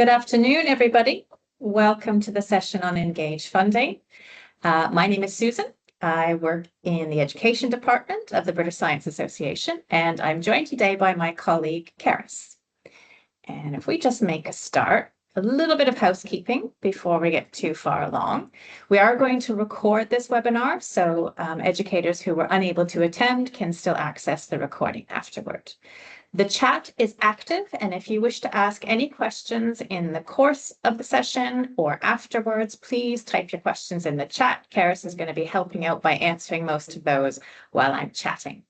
Good afternoon, everybody. Welcome to the session on Engage Funding. My name is Susan. I work in the Education Department of the British Science Association, and I'm joined today by my colleague, CREST. And if we just make a start, a little bit of housekeeping before we get too far along. We are going to record this webinar, so educators who were unable to attend can still access the recording afterward. The chat is active, and if you wish to ask any questions in the course of the session or afterwards, please type your questions in the chat. Karis is going to be helping out by answering most of those while I'm chatting.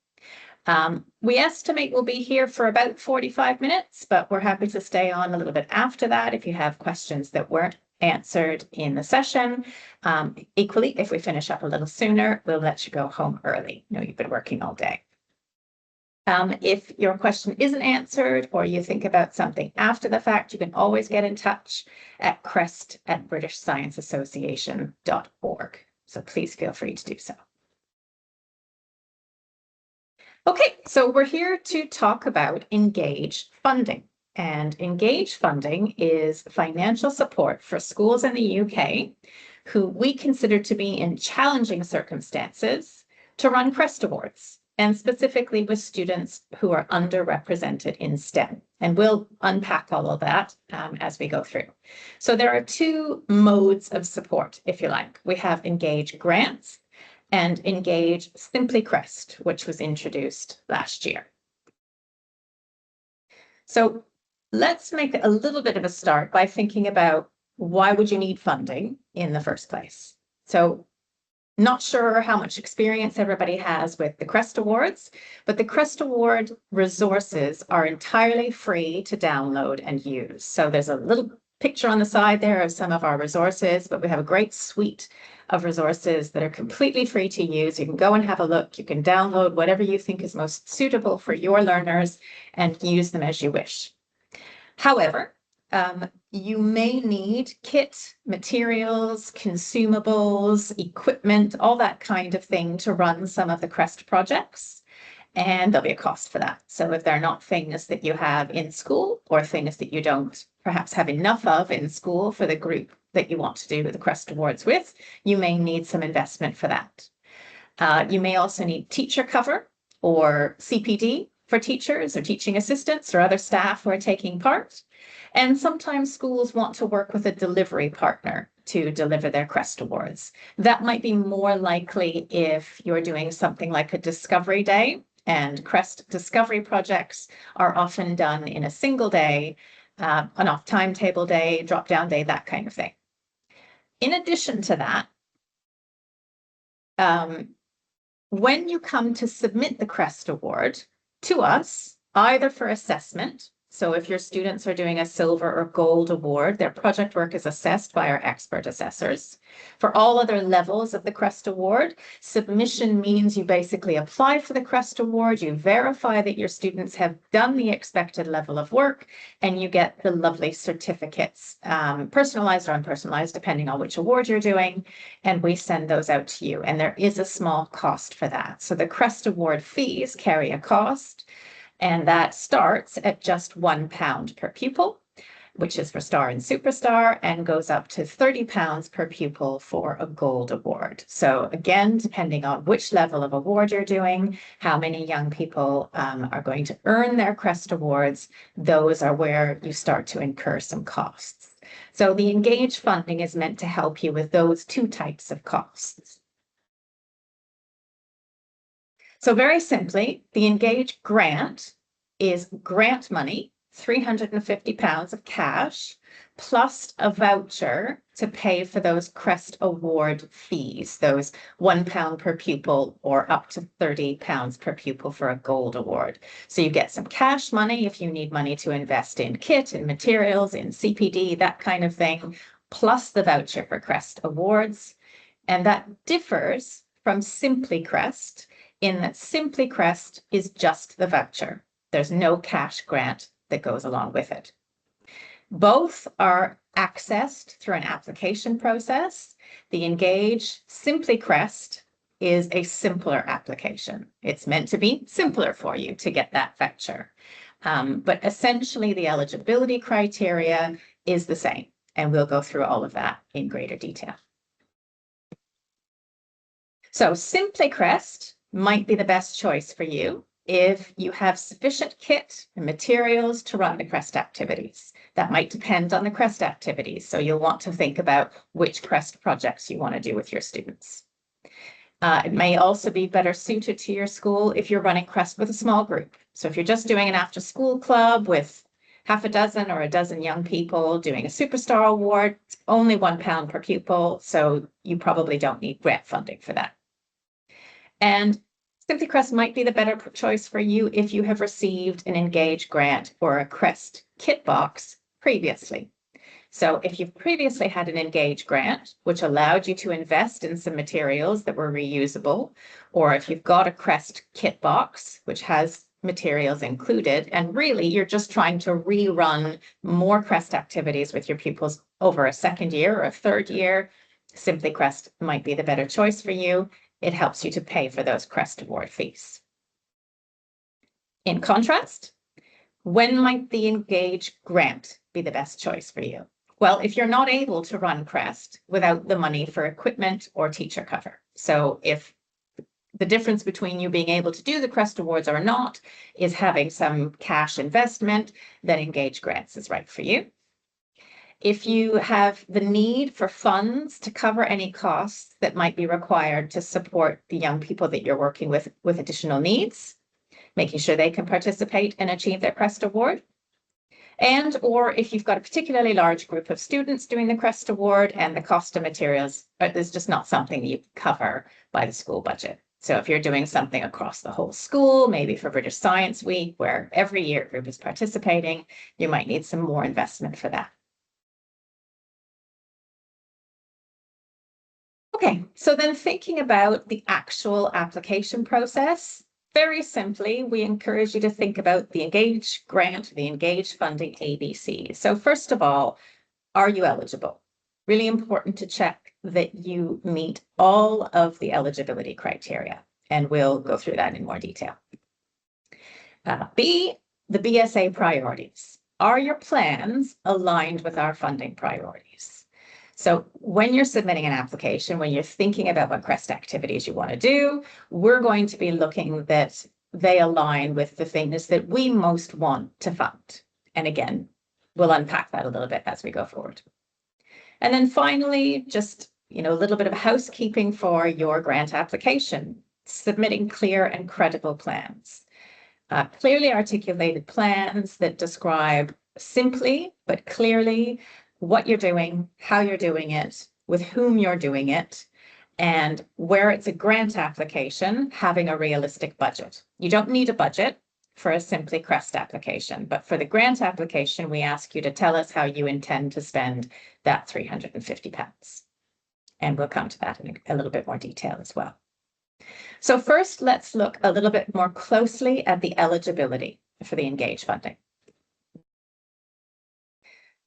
We estimate we'll be here for about 45 minutes, but we're happy to stay on a little bit after that if you have questions that weren't answered in the session. Equally, if we finish up a little sooner, we'll let you go home early. I know you've been working all day. If your question isn't answered or you think about something after the fact, you can always get in touch at crest@britishscienceassociation.org. So please feel free to do so. Okay, so we're here to talk about Engage funding. And Engage funding is financial support for schools in the UK who we consider to be in challenging circumstances to run CREST Awards, and specifically with students who are underrepresented in STEM. And we'll unpack all of that as we go through. So there are two modes of support, if you like. We have Engage Grants and Engage Simply CREST, which was introduced last year. So let's make a little bit of a start by thinking about why would you need funding in the first place? So not sure how much experience everybody has with the CREST Awards, but the CREST Award resources are entirely free to download and use. So there's a little picture on the side there of some of our resources, but we have a great suite of resources that are completely free to use. You can go and have a look. You can download whatever you think is most suitable for your learners and use them as you wish. However, you may need kit, materials, consumables, equipment, all that kind of thing to run some of the CREST projects, and there'll be a cost for that. So if they're not things that you have in school or things that you don't perhaps have enough of in school for the group that you want to do the CREST Awards with, you may need some investment for that. You may also need teacher cover or CPD for teachers or teaching assistants or other staff who are taking part. And sometimes schools want to work with a delivery partner to deliver their CREST Awards. That might be more likely if you're doing something like a discovery day, and CREST discovery projects are often done in a single day, an off timetable day, drop down day, that kind of thing. In addition to that, when you come to submit the CREST Award to us, either for assessment, so if your students are doing a silver or gold award, their project work is assessed by our expert assessors. For all other levels of the CREST Award, submission means you basically apply for the CREST Award, you verify that your students have done the expected level of work, and you get the lovely certificates, personalized or unpersonalized, depending on which award you're doing, and we send those out to you. And there is a small cost for that. So the CREST Award fees carry a cost, and that starts at just £1 per pupil, which is for Star and Superstar, and goes up to £30 per pupil for a gold award. So again, depending on which level of award you're doing, how many young people are going to earn their CREST Awards, those are where you start to incur some costs. So the Engage funding is meant to help you with those two types of costs. So very simply, the Engage Grant is grant money, £350 of cash, plus a voucher to pay for those CREST Award fees, those £1 per pupil or up to £30 per pupil for a gold award. So you get some cash money if you need money to invest in kit and materials, in CPD, that kind of thing, plus the voucher for CREST Awards. And that differs from Simply CREST, in that Simply CREST is just the voucher. There's no cash grant that goes along with it. Both are accessed through an application process. The Engage Simply CREST is a simpler application. It's meant to be simpler for you to get that voucher. But essentially the eligibility criteria is the same. And we'll go through all of that in greater detail. So Simply CREST might be the best choice for you if you have sufficient kit and materials to run the CREST activities. That might depend on the CREST activities. So you'll want to think about which CREST projects you want to do with your students. It may also be better suited to your school if you're running CREST with a small group. So if you're just doing an after-school club with half a dozen or a dozen young people doing a Superstar Award, it's only £1 per pupil, so you probably don't need grant funding for that. And Simply CREST might be the better choice for you if you have received an Engage grant or a CREST kit box previously. So if you've previously had an Engage grant, which allowed you to invest in some materials that were reusable, or if you've got a CREST kit box, which has materials included, and really you're just trying to rerun more CREST activities with your pupils over a second year or a third year, Simply CREST might be the better choice for you. It helps you to pay for those CREST award fees. In contrast, when might the Engage grant be the best choice for you? Well, if you're not able to run CREST without the money for equipment or teacher cover. So if the difference between you being able to do the CREST awards or not is having some cash investment, then Engage grants is right for you. If you have the need for funds to cover any costs that might be required to support the young people that you're working with additional needs, making sure they can participate and achieve their CREST award. And or if you've got a particularly large group of students doing the CREST award and the cost of materials is just not something you cover by the school budget. So if you're doing something across the whole school, maybe for British Science Week, where every year group is participating, you might need some more investment for that. Okay, so then thinking about the actual application process, very simply, we encourage you to think about the Engage grant, the Engage funding ABC. So first of all, are you eligible? Really important to check that you meet all of the eligibility criteria, and we'll go through that in more detail. B, the BSA priorities. Are your plans aligned with our funding priorities? So when you're submitting an application, when you're thinking about what CREST activities you want to do, we're going to be looking that they align with the things that we most want to fund. And again, we'll unpack that a little bit as we go forward. And then finally, just a little bit of housekeeping for your grant application, submitting clear and credible plans. Clearly articulated plans that describe simply but clearly what you're doing, how you're doing it, with whom you're doing it, and where it's a grant application, having a realistic budget. You don't need a budget for a Simply CREST application, but for the grant application, we ask you to tell us how you intend to spend that £350. And we'll come to that in a little bit more detail as well. So first, let's look a little bit more closely at the eligibility for the Engage funding.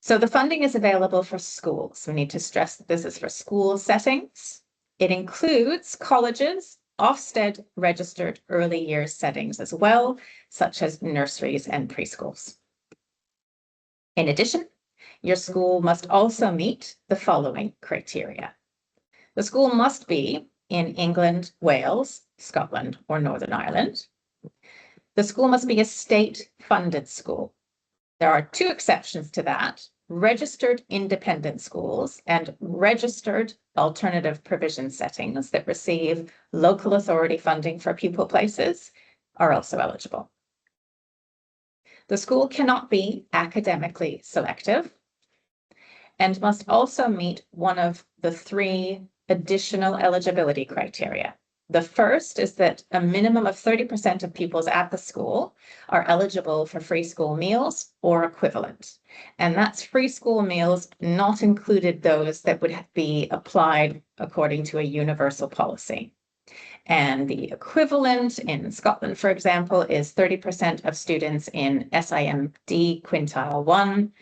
So the funding is available for schools. We need to stress that this is for school settings. It includes colleges, Ofsted registered early years settings as well, such as nurseries and preschools. In addition, your school must also meet the following criteria. The school must be in England, Wales, Scotland, or Northern Ireland. The school must be a state-funded school. There are two exceptions to that: registered independent schools and registered alternative provision settings that receive local authority funding for pupil places are also eligible. The school cannot be academically selective and must also meet one of the three additional eligibility criteria. The first is that a minimum of 30% of pupils at the school are eligible for free school meals or equivalent. And that's free school meals, not included those that would be applied according to a universal policy. And the equivalent in Scotland, for example, is 30% of students in SIMD quintile 1.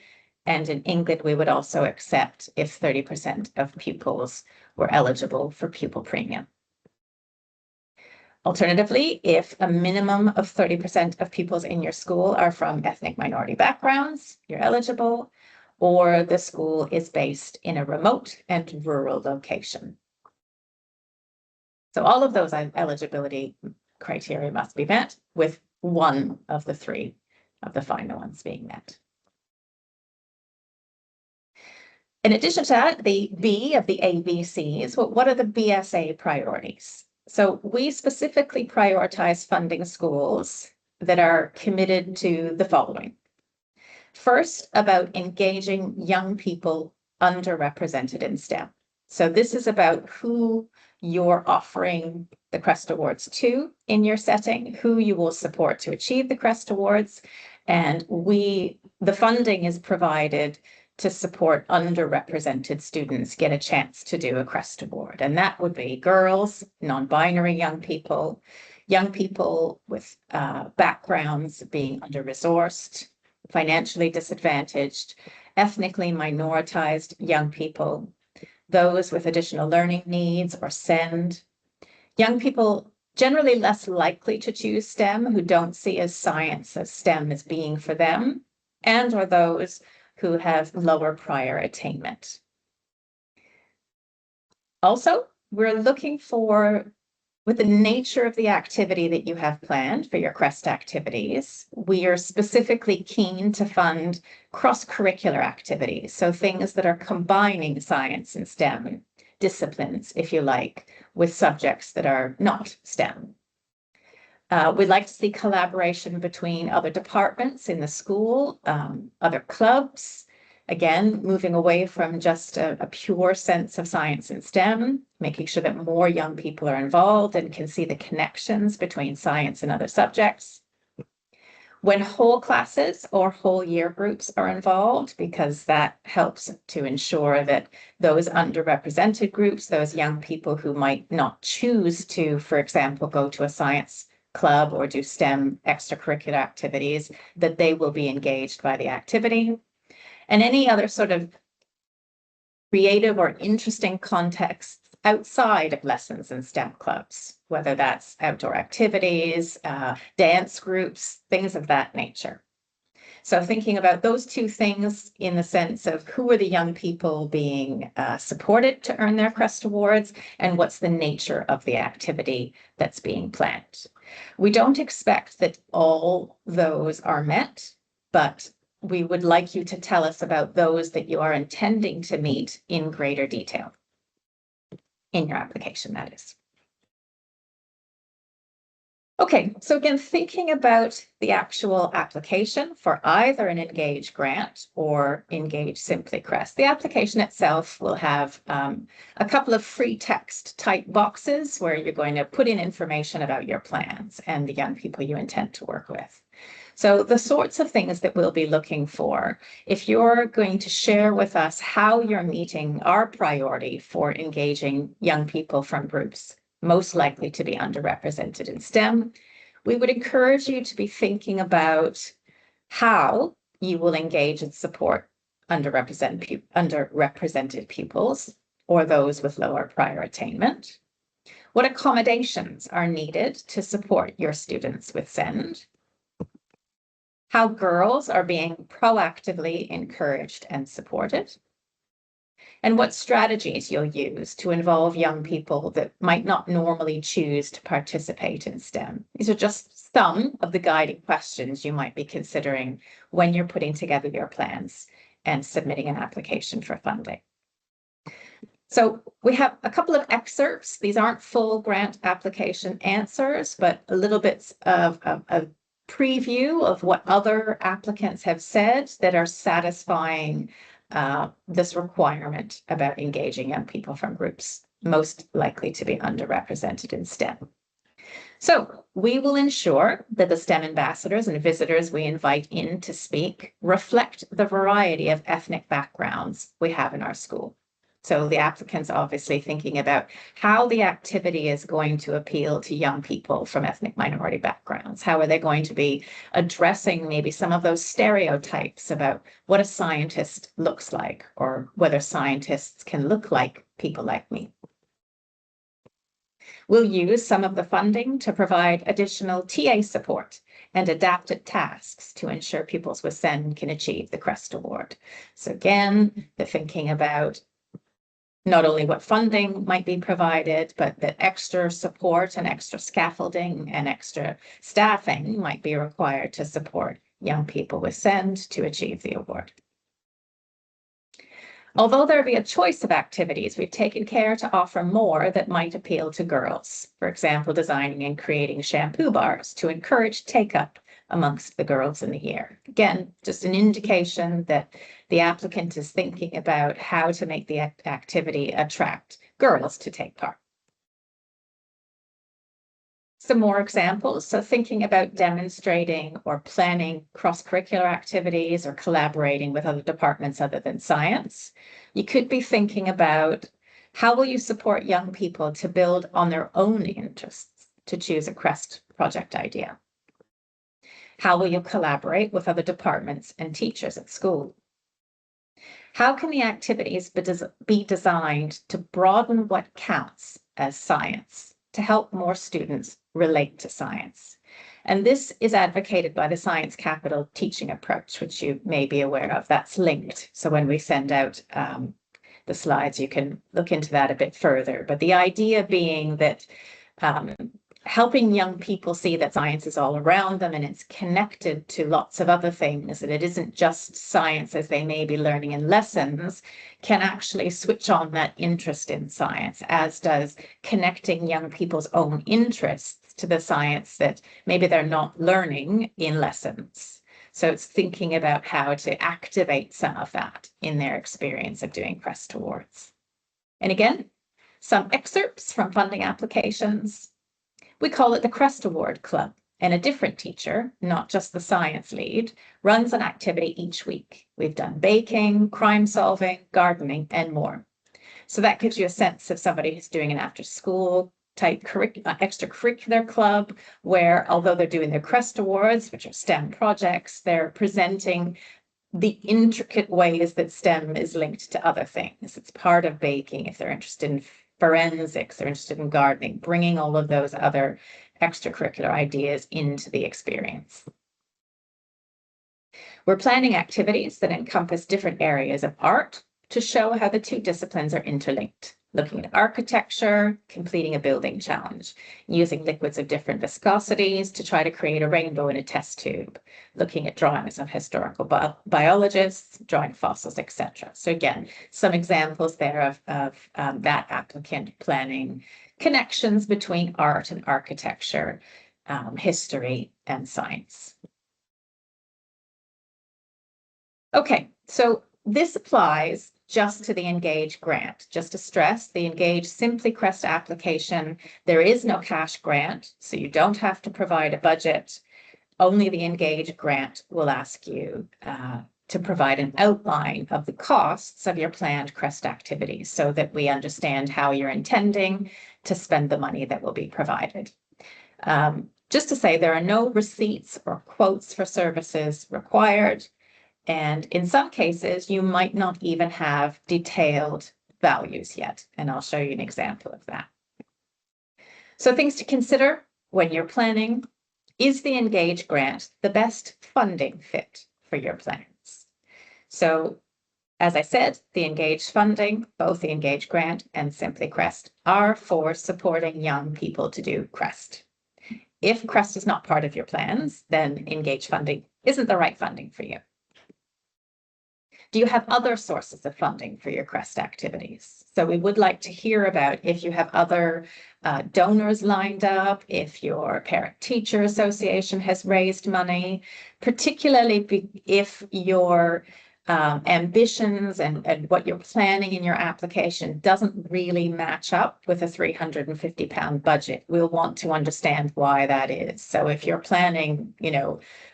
And in England, we would also accept if 30% of pupils were eligible for pupil premium. Alternatively, if a minimum of 30% of pupils in your school are from ethnic minority backgrounds, you're eligible. or the school is based in a remote and rural location. So all of those eligibility criteria must be met, with one of the three of the final ones being met. In addition to that, the B of the ABCs, what are the BSA priorities? So we specifically prioritize funding schools that are committed to the following. First, about engaging young people underrepresented in STEM. So this is about who you're offering the CREST Awards to in your setting, who you will support to achieve the CREST Awards, and the funding is provided to support underrepresented students get a chance to do a CREST Award. And that would be girls, non-binary young people with backgrounds being under-resourced, financially disadvantaged, ethnically minoritized young people, those with additional learning needs or SEND, young people generally less likely to choose STEM who don't see as science as STEM as being for them, and or those who have lower prior attainment. Also, we're looking for, with the nature of the activity that you have planned for your CREST activities, we are specifically keen to fund cross-curricular activities, so things that are combining science and STEM disciplines, if you like, with subjects that are not STEM. We'd like to see collaboration between other departments in the school, other clubs, again, moving away from just a pure sense of science and STEM, making sure that more young people are involved and can see the connections between science and other subjects. When whole classes or whole year groups are involved, because that helps to ensure that those underrepresented groups, those young people who might not choose to, for example, go to a science club or do STEM extracurricular activities, that they will be engaged by the activity. And any other sort of creative or interesting contexts outside of lessons and STEM clubs, whether that's outdoor activities, dance groups, things of that nature. So thinking about those two things in the sense of who are the young people being supported to earn their CREST Awards, and what's the nature of the activity that's being planned. We don't expect that all those are met, but we would like you to tell us about those that you are intending to meet in greater detail in your application, that is. Okay, so again, thinking about the actual application for either an Engage grant or Engage Simply CREST, the application itself will have a couple of free text type boxes where you're going to put in information about your plans and the young people you intend to work with. So the sorts of things that we'll be looking for, if you're going to share with us how you're meeting our priority for engaging young people from groups most likely to be underrepresented in STEM, we would encourage you to be thinking about how you will engage and support underrepresented pupils or those with lower prior attainment, what accommodations are needed to support your students with SEND, how girls are being proactively encouraged and supported, and what strategies you'll use to involve young people that might not normally choose to participate in STEM. These are just some of the guiding questions you might be considering when you're putting together your plans and submitting an application for funding. So we have a couple of excerpts. These aren't full grant application answers, but a little bit of a preview of what other applicants have said that are satisfying this requirement about engaging young people from groups most likely to be underrepresented in STEM. So we will ensure that the STEM ambassadors and visitors we invite in to speak reflect the variety of ethnic backgrounds we have in our school. So the applicant's obviously thinking about how the activity is going to appeal to young people from ethnic minority backgrounds. How are they going to be addressing maybe some of those stereotypes about what a scientist looks like, or whether scientists can look like people like me. We'll use some of the funding to provide additional TA support and adapted tasks to ensure pupils with SEND can achieve the CREST Award. So again, the thinking about not only what funding might be provided, but that extra support and extra scaffolding and extra staffing might be required to support young people with SEND to achieve the award. Although there be a choice of activities, we've taken care to offer more that might appeal to girls. For example, designing and creating shampoo bars to encourage take-up amongst the girls in the year. Again, just an indication that the applicant is thinking about how to make the activity attract girls to take part. Some more examples. So thinking about demonstrating or planning cross-curricular activities or collaborating with other departments other than science. You could be thinking about how will you support young people to build on their own interests to choose a CREST project idea? How will you collaborate with other departments and teachers at school? How can the activities be designed to broaden what counts as science, to help more students relate to science? And this is advocated by the Science Capital teaching approach, which you may be aware of. That's linked. So when we send out the slides, you can look into that a bit further. But the idea being that helping young people see that science is all around them and it's connected to lots of other things, and it isn't just science as they may be learning in lessons, can actually switch on that interest in science, as does connecting young people's own interests to the science that maybe they're not learning in lessons. So it's thinking about how to activate some of that in their experience of doing CREST Awards. And again, some excerpts from funding applications. We call it the CREST Award Club, and a different teacher, not just the science lead, runs an activity each week. We've done baking, crime solving, gardening, and more. So that gives you a sense of somebody who's doing an after-school type extracurricular club, where although they're doing their CREST Awards, which are STEM projects, they're presenting the intricate ways that STEM is linked to other things. It's part of baking if they're interested in forensics, they're interested in gardening, bringing all of those other extracurricular ideas into the experience. We're planning activities that encompass different areas of art to show how the two disciplines are interlinked. Looking at architecture, completing a building challenge, using liquids of different viscosities to try to create a rainbow in a test tube, looking at drawings of historical biologists, drawing fossils, etc. So again, some examples there of that applicant planning connections between art and architecture, history and science. Okay, so this applies just to the Engage grant. Just to stress, the Engage Simply CREST application, there is no cash grant, so you don't have to provide a budget. Only the Engage grant will ask you to provide an outline of the costs of your planned CREST activities so that we understand how you're intending to spend the money that will be provided. Just to say, there are no receipts or quotes for services required. And in some cases, you might not even have detailed values yet. And I'll show you an example of that. So things to consider when you're planning: is the Engage grant the best funding fit for your plans? So as I said, the Engage funding, both the Engage grant and Simply CREST, are for supporting young people to do CREST. If CREST is not part of your plans, then Engage funding isn't the right funding for you. Do you have other sources of funding for your CREST activities? So we would like to hear about if you have other donors lined up, if your parent-teacher association has raised money, particularly if your ambitions and what you're planning in your application doesn't really match up with a £350 budget. We'll want to understand why that is. So if you're planning,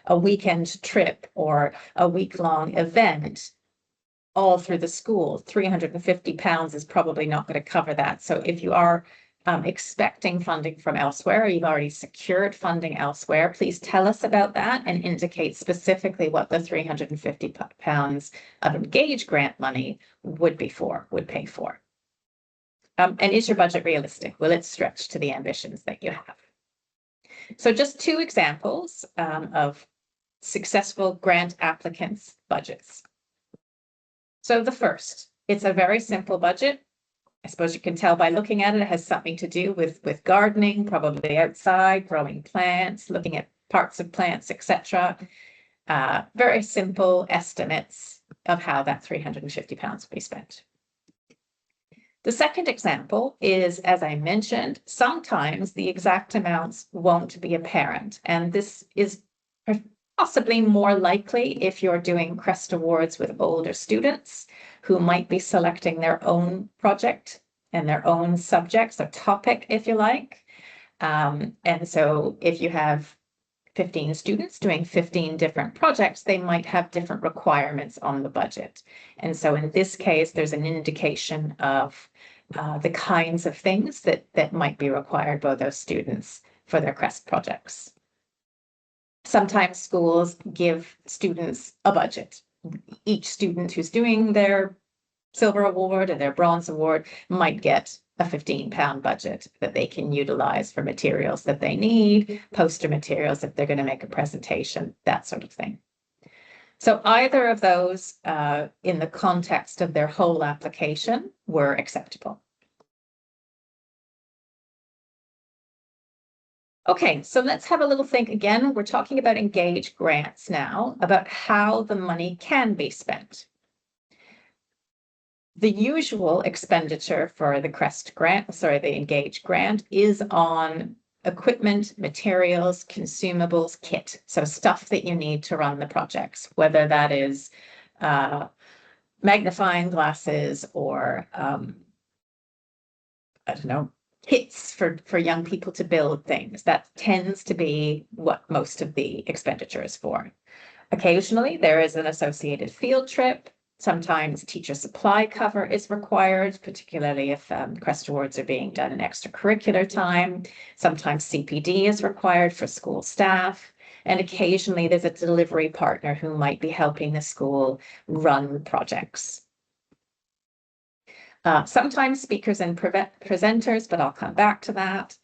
a weekend trip or a week-long event all through the school, £350 is probably not going to cover that. So if you are expecting funding from elsewhere, or you've already secured funding elsewhere, please tell us about that and indicate specifically what the £350 of Engage grant money would pay for. And is your budget realistic? Will it stretch to the ambitions that you have? So just two examples of successful grant applicants' budgets. So the first, it's a very simple budget. I suppose you can tell by looking at it, it has something to do with gardening, probably outside, growing plants, looking at parts of plants, etc. Very simple estimates of how that £350 will be spent. The second example is, as I mentioned, sometimes the exact amounts won't be apparent, and this is possibly more likely if you're doing CREST Awards with older students who might be selecting their own project and their own subjects or topic, if you like. And so if you have 15 students doing 15 different projects, they might have different requirements on the budget. And so in this case, there's an indication of the kinds of things that might be required by those students for their CREST projects. Sometimes schools give students a budget. Each student who's doing their silver award or their bronze award might get a £15 budget that they can utilize for materials that they need, poster materials if they're going to make a presentation, that sort of thing. So either of those in the context of their whole application were acceptable. Okay, so let's have a little think again. We're talking about engaged grants now, about how the money can be spent. The usual expenditure for the CREST grant, the engaged grant, is on equipment, materials, consumables, kit. So stuff that you need to run the projects, whether that is magnifying glasses or, I don't know, kits for young people to build things. That tends to be what most of the expenditure is for. Occasionally, there is an associated field trip. Sometimes teacher supply cover is required, particularly if CREST Awards are being done in extracurricular time. Sometimes CPD is required for school staff. And occasionally there's a delivery partner who might be helping the school run projects. Sometimes speakers and presenters, but I'll come back to that.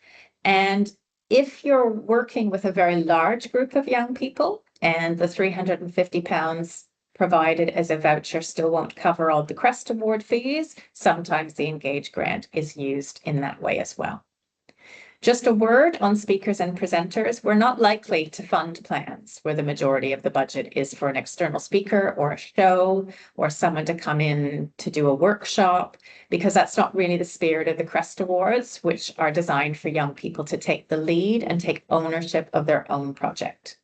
And if you're working with a very large group of young people and the £350 provided as a voucher still won't cover all the CREST Award fees, sometimes the engaged grant is used in that way as well. Just a word on speakers and presenters. We're not likely to fund plans where the majority of the budget is for an external speaker or a show or someone to come in to do a workshop, because that's not really the spirit of the CREST Awards, which are designed for young people to take the lead and take ownership of their own project.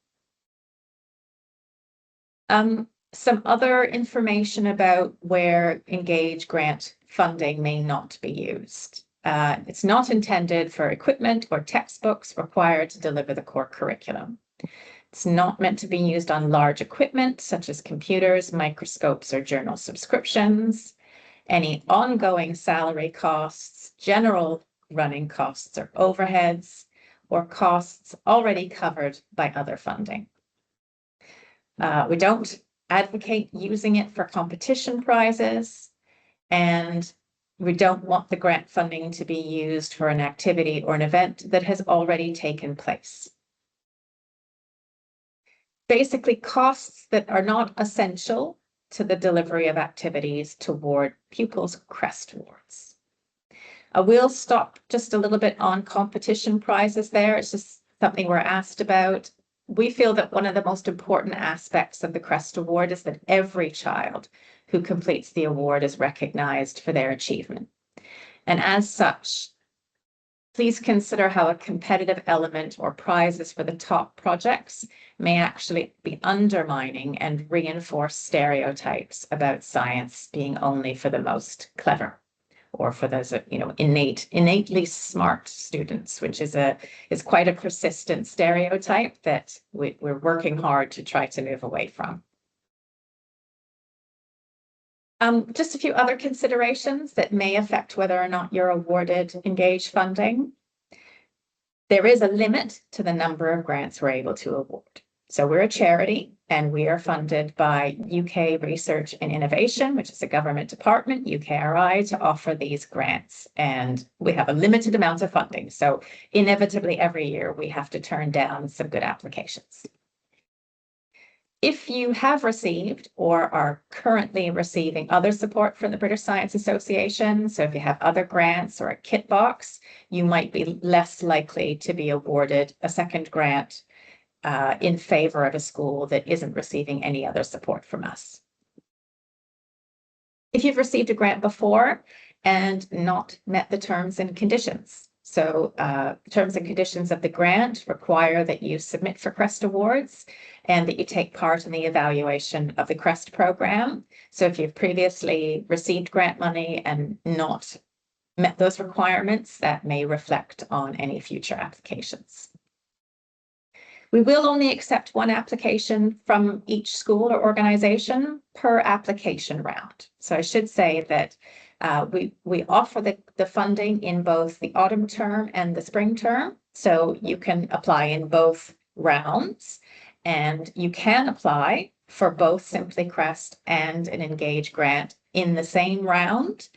Some other information about where engaged grant funding may not be used. It's not intended for equipment or textbooks required to deliver the core curriculum. It's not meant to be used on large equipment such as computers, microscopes, or journal subscriptions. Any ongoing salary costs, general running costs or overheads, or costs already covered by other funding. We don't advocate using it for competition prizes, and we don't want the grant funding to be used for an activity or an event that has already taken place. Basically, costs that are not essential to the delivery of activities toward pupils' CREST Awards. I will stop just a little bit on competition prizes there. It's just something we're asked about. We feel that one of the most important aspects of the CREST Award is that every child who completes the award is recognized for their achievement. And as such, please consider how a competitive element or prizes for the top projects may actually be undermining and reinforce stereotypes about science being only for the most clever, or for those, innately smart students, which is quite a persistent stereotype that we're working hard to try to move away from. Just a few other considerations that may affect whether or not you're awarded engaged funding. There is a limit to the number of grants we're able to award. So we're a charity and we are funded by UK Research and Innovation, which is a government department, UKRI, to offer these grants. And we have a limited amount of funding. So inevitably every year we have to turn down some good applications. If you have received or are currently receiving other support from the British Science Association, so if you have other grants or a kit box, you might be less likely to be awarded a second grant in favor of a school that isn't receiving any other support from us. If you've received a grant before and not met the terms and conditions, so terms and conditions of the grant require that you submit for CREST awards and that you take part in the evaluation of the CREST program. So if you've previously received grant money and not met those requirements, that may reflect on any future applications. We will only accept one application from each school or organization per application round. So I should say that we offer the funding in both the autumn term and the spring term. So you can apply in both rounds, and you can apply for both Simply CREST and an Engage grant in the same round,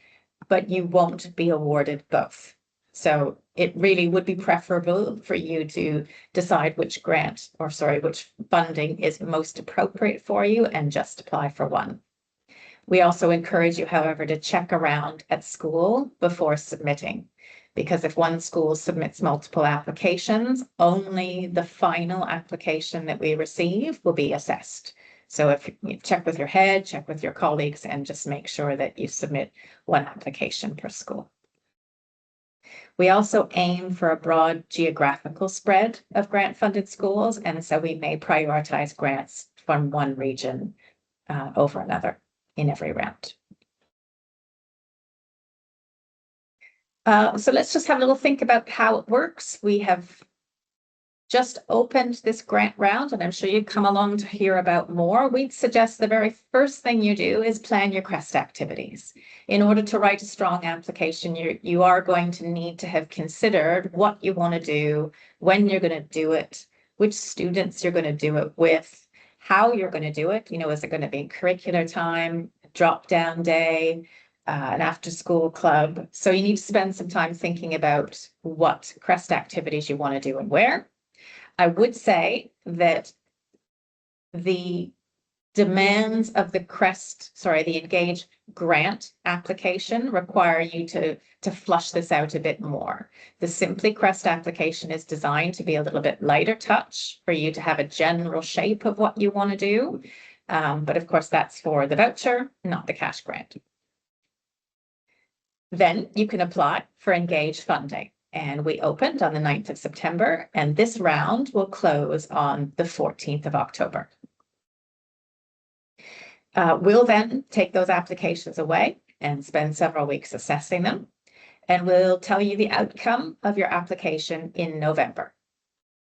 but you won't be awarded both. So it really would be preferable for you to decide which grant, or sorry, which funding is most appropriate for you and just apply for one. We also encourage you, however, to check around at school before submitting, because if one school submits multiple applications, only the final application that we receive will be assessed. So if you check with your head, check with your colleagues, and just make sure that you submit one application per school. We also aim for a broad geographical spread of grant-funded schools, and so we may prioritize grants from one region over another in every round. So let's just have a little think about how it works. We have just opened this grant round, and I'm sure you'd come along to hear about more. We'd suggest the very first thing you do is plan your CREST activities. In order to write a strong application, you are going to need to have considered what you want to do, when you're going to do it, which students you're going to do it with, how you're going to do it. You know, is it going to be curricular time, drop-down day, an after-school club? So you need to spend some time thinking about what CREST activities you want to do and where. I would say that the demands of the the Engage grant application require you to flush this out a bit more. The Simply CREST application is designed to be a little bit lighter touch for you to have a general shape of what you want to do. But of course, that's for the voucher, not the cash grant. Then you can apply for Engage funding. And we opened on the 9th of September, and this round will close on the 14th of October. We'll then take those applications away and spend several weeks assessing them, and we'll tell you the outcome of your application in November.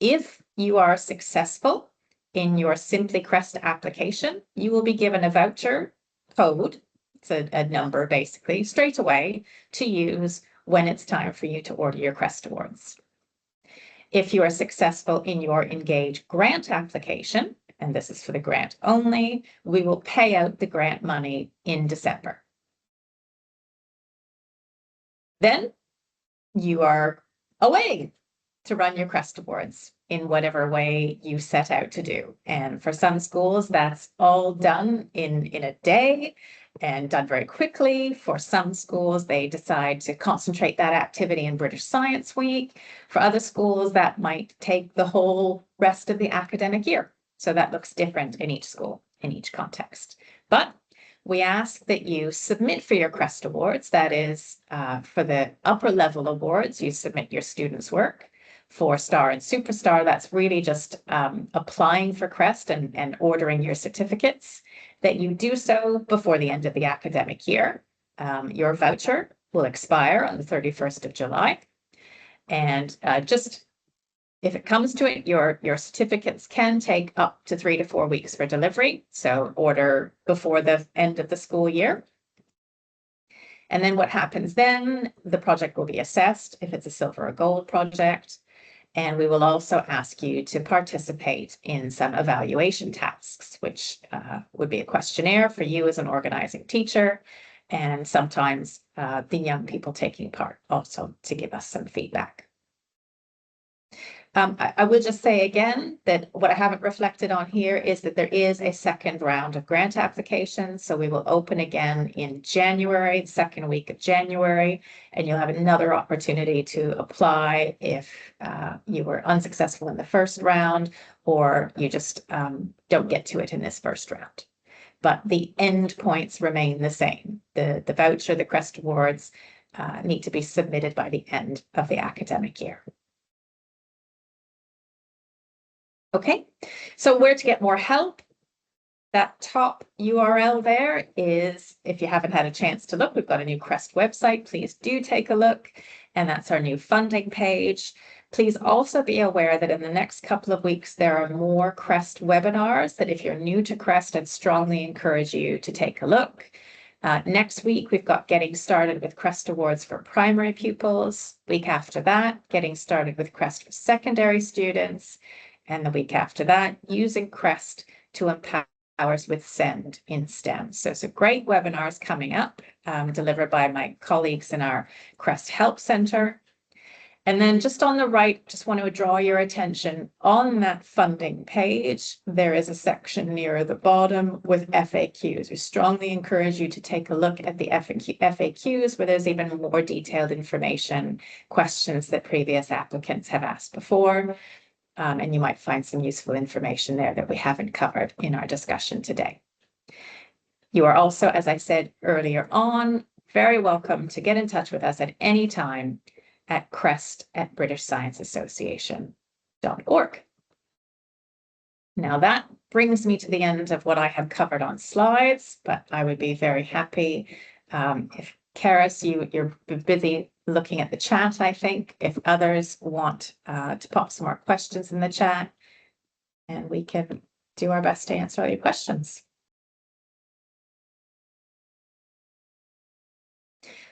If you are successful in your Simply CREST application, you will be given a voucher code, it's a number basically, straight away to use when it's time for you to order your CREST awards. If you are successful in your Engage grant application, and this is for the grant only, we will pay out the grant money in December. Then you are away to run your CREST awards in whatever way you set out to do. And for some schools, that's all done in a day and done very quickly. For some schools, they decide to concentrate that activity in British Science Week. For other schools, that might take the whole rest of the academic year. So that looks different in each school, in each context. But we ask that you submit for your CREST awards. That is, for the upper level awards, you submit your students' work. For Star and Superstar, that's really just applying for CREST and ordering your certificates, that you do so before the end of the academic year. Your voucher will expire on the 31st of July. And just if it comes to it, your certificates can take up to 3 to 4 weeks for delivery. So order before the end of the school year. And then what happens then, the project will be assessed if it's a silver or gold project. And we will also ask you to participate in some evaluation tasks, which would be a questionnaire for you as an organizing teacher, and sometimes the young people taking part also to give us some feedback. I will just say again that what I haven't reflected on here is that there is a second round of grant applications. So we will open again in January, the second week of January, and you'll have another opportunity to apply if you were unsuccessful in the first round, or you just don't get to it in this first round. But the end points remain the same. The voucher, the CREST awards need to be submitted by the end of the academic year. Okay, so where to get more help? That top URL there is, if you haven't had a chance to look, we've got a new CREST website. Please do take a look. And that's our new funding page. Please also be aware that in the next couple of weeks, there are more CREST webinars that if you're new to CREST, I'd strongly encourage you to take a look. Next week, we've got Getting Started with CREST Awards for primary pupils. Week after that, Getting Started with CREST for secondary students. And the week after that, Using CREST to Empower us with SEND in STEM. So some great webinars coming up, delivered by my colleagues in our CREST Help Center. And then just on the right, just want to draw your attention on that funding page. There is a section near the bottom with FAQs. We strongly encourage you to take a look at the FAQs, where there's even more detailed information, questions that previous applicants have asked before. And you might find some useful information there that we haven't covered in our discussion today. You are also, as I said earlier on, very welcome to get in touch with us at any time at crest@britishscienceassociation.org. Now that brings me to the end of what I have covered on slides, but I would be very happy if Karis, you're busy looking at the chat, I think, if others want to pop some more questions in the chat, and we can do our best to answer all your questions.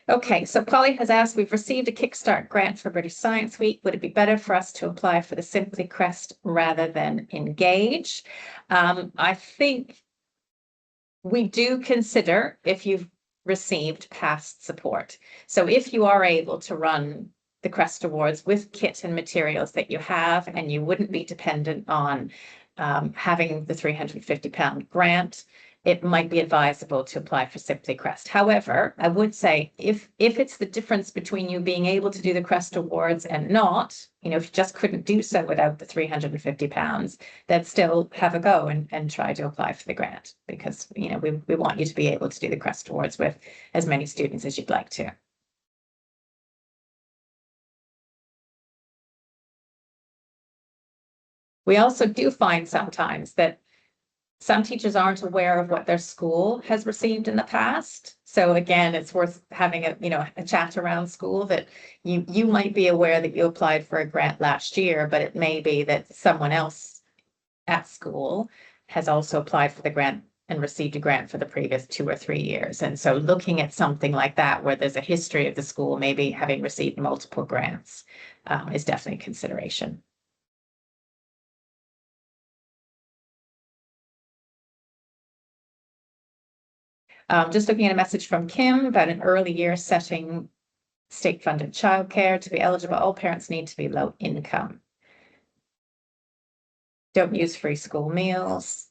Okay, so Polly has asked, we've received a Kickstart grant for British Science Week. Would it be better for us to apply for the Simply CREST rather than Engage? I think we do consider if you've received past support. So if you are able to run the CREST Awards with kit and materials that you have, and you wouldn't be dependent on having the £350 grant, it might be advisable to apply for Simply CREST. However, I would say if it's the difference between you being able to do the CREST Awards and not, if you just couldn't do so without the £350, then still have a go and try to apply for the grant, because we want you to be able to do the CREST Awards with as many students as you'd like to. We also do find sometimes that some teachers aren't aware of what their school has received in the past. So again, it's worth having a chat around school that you might be aware that you applied for a grant last year, but it may be that someone else at school has also applied for the grant and received a grant for the previous 2 or 3 years. And so looking at something like that, where there's a history of the school maybe having received multiple grants, is definitely a consideration. Just looking at a message from Kim about an early year setting state-funded childcare. To be eligible, all parents need to be low income. Don't use free school meals.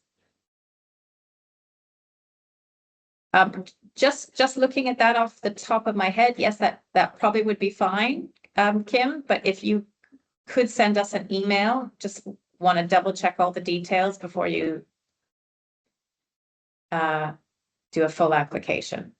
Just looking at that off the top of my head, yes, that probably would be fine, Kim. But if you could send us an email, just want to double check all the details before you do a full application.